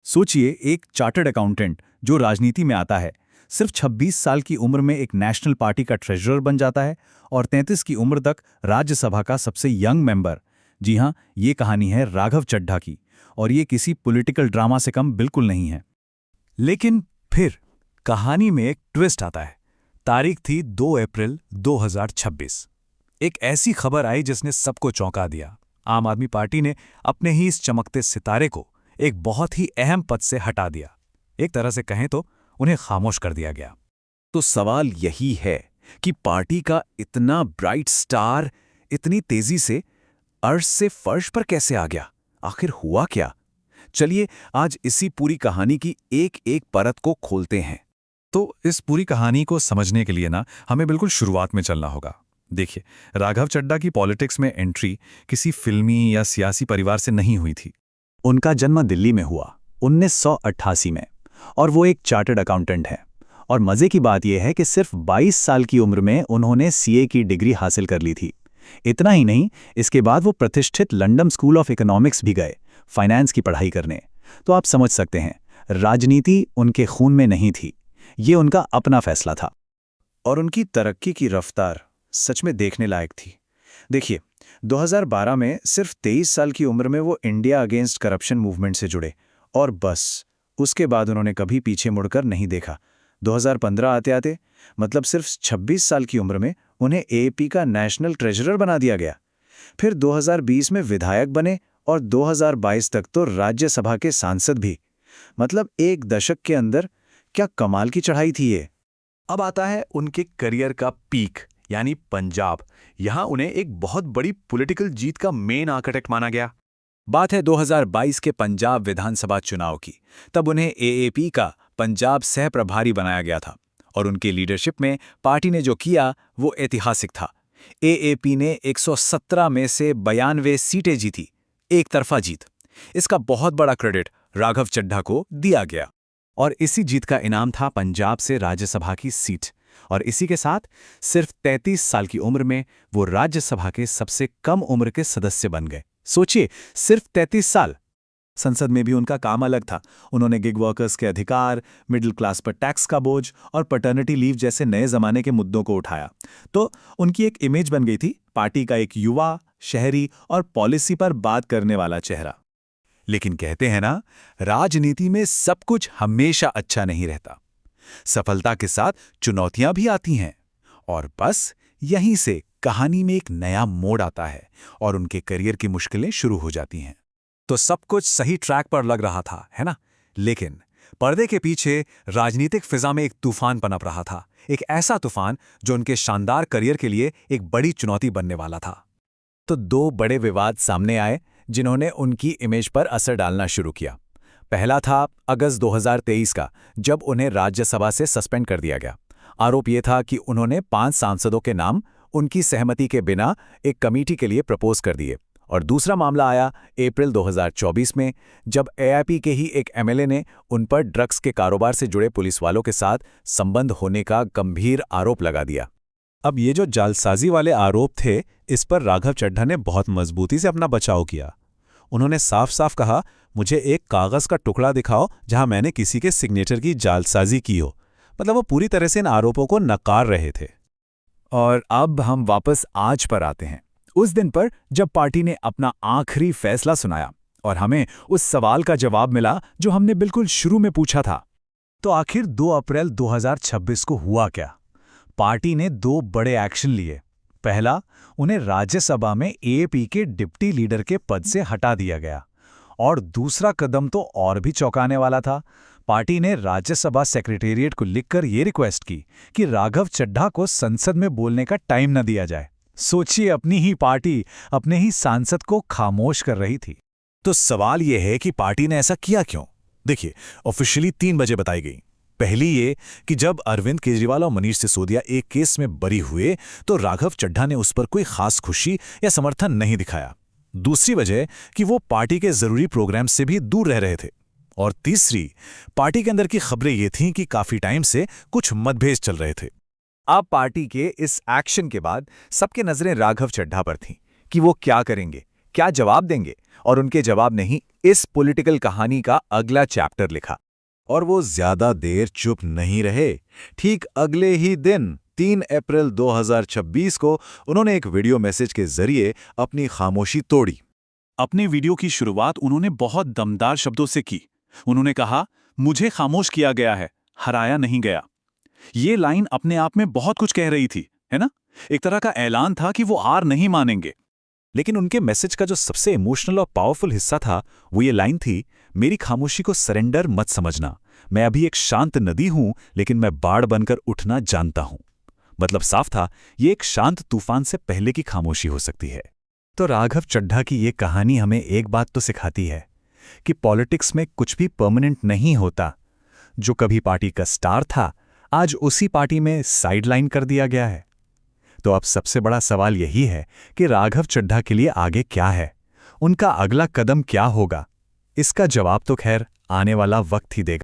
सोचिए, एक chartered accountant जो राजनीति में आता है, सिर्फ 26 साल की उम्र में एक नेशनल पार्टी का ट्रेजरर बन जाता है और 33 की उम्र तक राज्यसभा का सबसे यंग मेंबर। जी हाँ, ये कहानी है राघव चड्ढा की, और ये किसी पॉलिटिकल ड्रामा से कम बिल्कुल नहीं है। लेकिन फिर कहानी में एक ट्विस्ट आता है। तारीख थी 2 अप्रैल 2026। एक ऐसी खबर आई जिसने सबको चौंका दिया। आम आदमी पार्टी ने अपने ही इस चमकते सितारे को एक बहुत ही अहम पद से हटा दिया। एक तरह से कहें तो उन्हें खामोश कर दिया गया। तो सवाल यही है कि पार्टी का इतना ब्राइट स्टार इतनी तेजी से अर्श से फर्श पर कैसे आ गया? आखिर हुआ क्या? चलिए आज इसी पूरी कहानी की एक एक परत को खोलते हैं। तो इस पूरी कहानी को समझने के लिए ना हमें बिल्कुल शुरुआत में चलना होगा। देखिए, राघव चड्ढा की पॉलिटिक्स में एंट्री किसी फिल्मी या सियासी परिवार से नहीं हुई थी। उनका जन्म दिल्ली में हुआ 1988 में, और वो एक चार्टर्ड अकाउंटेंट हैं। और मज़े की बात यह है कि सिर्फ 22 साल की उम्र में उन्होंने सीए की डिग्री हासिल कर ली थी। इतना ही नहीं, इसके बाद वो प्रतिष्ठित लंदन स्कूल ऑफ इकोनॉमिक्स भी गए, फाइनेंस की पढ़ाई करने। तो आप समझ सकते हैं, राजनीति उनके खून में नहीं थी, ये उनका अपना फैसला था। और उनकी तरक्की की रफ्तार सच में देखने लायक थी। देखिए, 2012 में सिर्फ 23 साल की उम्र में वो इंडिया अगेंस्ट करप्शन मूवमेंट से जुड़े, और बस उसके बाद उन्होंने कभी पीछे मुड़कर नहीं देखा। 2015 आते आते, मतलब सिर्फ 26 साल की उम्र में, उन्हें एएपी का नेशनल ट्रेजरर बना दिया गया। फिर 2020 में विधायक बने और 2022 तक तो राज्यसभा के सांसद भी। मतलब एक दशक के अंदर क्या कमाल की चढ़ाई थी ये। अब आता है उनके करियर का पीक, यानी पंजाब। यहां उन्हें एक बहुत बड़ी पॉलिटिकल जीत का मेन आर्किटेक्ट माना गया। बात है 2022 के पंजाब विधानसभा चुनाव की। तब उन्हें एएपी का पंजाब सह प्रभारी बनाया गया था, और उनके लीडरशिप में पार्टी ने जो किया वो ऐतिहासिक था। एएपी ने 117 में से 92 सीटें जीती, एक तरफा जीत। इसका बहुत बड़ा क्रेडिट राघव चड्ढा को दिया गया, और इसी जीत का इनाम था पंजाब से राज्यसभा की सीट। और इसी के साथ सिर्फ 33 साल की उम्र में वो राज्यसभा के सबसे कम उम्र के सदस्य बन गए। सोचिए, सिर्फ 33 साल। संसद में भी उनका काम अलग था। उन्होंने गिग वर्कर्स के अधिकार, मिडिल क्लास पर टैक्स का बोझ और पैटर्निटी लीव जैसे नए जमाने के मुद्दों को उठाया। तो उनकी एक इमेज बन गई थी, पार्टी का एक युवा, शहरी और पॉलिसी पर बात करने वाला चेहरा। लेकिन कहते हैं ना, राजनीति में सब कुछ हमेशा अच्छा नहीं रहता। सफलता के साथ चुनौतियां भी आती हैं, और बस यहीं से कहानी में एक नया मोड़ आता है और उनके करियर की मुश्किलें शुरू हो जाती हैं। तो सब कुछ सही ट्रैक पर लग रहा था, है ना? लेकिन पर्दे के पीछे राजनीतिक फिजा में एक तूफान पनप रहा था, एक ऐसा तूफान जो उनके शानदार करियर के लिए एक बड़ी चुनौती बनने वाला था। तो दो बड़े विवाद सामने आए जिन्होंने उनकी इमेज पर असर डालना शुरू किया। पहला था अगस्त 2023 का, जब उन्हें राज्यसभा से सस्पेंड कर दिया गया। आरोप यह था कि उन्होंने 5 सांसदों के नाम उनकी सहमति के बिना एक कमेटी के लिए प्रपोज कर दिए। और दूसरा मामला आया अप्रैल 2024 में, जब एआईपी के ही एक एमएलए ने उन पर ड्रग्स के कारोबार से जुड़े पुलिस वालों के साथ संबंध होने का गंभीर आरोप लगा दिया। अब ये जो जालसाजी वाले आरोप थे, इस पर राघव चड्ढा ने बहुत मजबूती से अपना बचाव किया। उन्होंने साफ साफ कहा, मुझे एक कागज का टुकड़ा दिखाओ जहां मैंने किसी के सिग्नेचर की जालसाजी की हो। मतलब वो पूरी तरह से इन आरोपों को नकार रहे थे। और अब हम वापस आज पर आते हैं, उस दिन पर जब पार्टी ने अपना आखिरी फैसला सुनाया और हमें उस सवाल का जवाब मिला जो हमने बिल्कुल शुरू में पूछा था। तो आखिर 2 अप्रैल 2026 को हुआ क्या? पार्टी ने 2 बड़े एक्शन लिए। पहला, उन्हें राज्यसभा में एएपी के डिप्टी लीडर के पद से हटा दिया गया। और दूसरा कदम तो और भी चौंकाने वाला था। पार्टी ने राज्यसभा सेक्रेटेरिएट को लिखकर ये रिक्वेस्ट की कि राघव चड्ढा को संसद में बोलने का टाइम न दिया जाए। सोचिए, अपनी ही पार्टी अपने ही सांसद को खामोश कर रही थी। तो सवाल यह है कि पार्टी ने ऐसा किया क्यों? देखिए, ऑफिशियली 3 वजह बताई गई। पहली ये कि जब अरविंद केजरीवाल और मनीष सिसोदिया एक केस में बरी हुए, तो राघव चड्ढा ने उस पर कोई खास खुशी या समर्थन नहीं दिखाया। दूसरी वजह कि वो पार्टी के जरूरी प्रोग्राम से भी दूर रह रहे थे। और तीसरी, पार्टी के अंदर की खबरें ये थीं कि काफी टाइम से कुछ मतभेद चल रहे थे। अब पार्टी के इस एक्शन के बाद सबकी नजरें राघव चड्ढा पर थीं कि वो क्या करेंगे, क्या जवाब देंगे। और उनके जवाब ने ही इस पॉलिटिकल कहानी का अगला चैप्टर लिखा। और वो ज्यादा देर चुप नहीं रहे। ठीक अगले ही दिन 3 अप्रैल 2026 को उन्होंने एक वीडियो मैसेज के जरिए अपनी खामोशी तोड़ी। अपने वीडियो की शुरुआत उन्होंने बहुत दमदार शब्दों से की। उन्होंने कहा, मुझे खामोश किया गया है, हराया नहीं गया। ये लाइन अपने आप में बहुत कुछ कह रही थी, है ना? एक तरह का ऐलान था कि वो हार नहीं मानेंगे। लेकिन उनके मैसेज का जो सबसे इमोशनल और पावरफुल हिस्सा था, वो ये लाइन थी, मेरी खामोशी को सरेंडर मत समझना। मैं अभी एक शांत नदी हूं, लेकिन मैं बाढ़ बनकर उठना जानता हूं। मतलब साफ था, ये एक शांत तूफान से पहले की खामोशी हो सकती है। तो राघव चड्ढा की ये कहानी हमें एक बात तो सिखाती है कि पॉलिटिक्स में कुछ भी परमानेंट नहीं होता। जो कभी पार्टी का स्टार था, आज उसी पार्टी में साइडलाइन कर दिया गया है। तो अब सबसे बड़ा सवाल यही है कि राघव चड्ढा के लिए आगे क्या है, उनका अगला कदम क्या होगा? इसका जवाब तो खैर आने वाला वक्त ही देगा।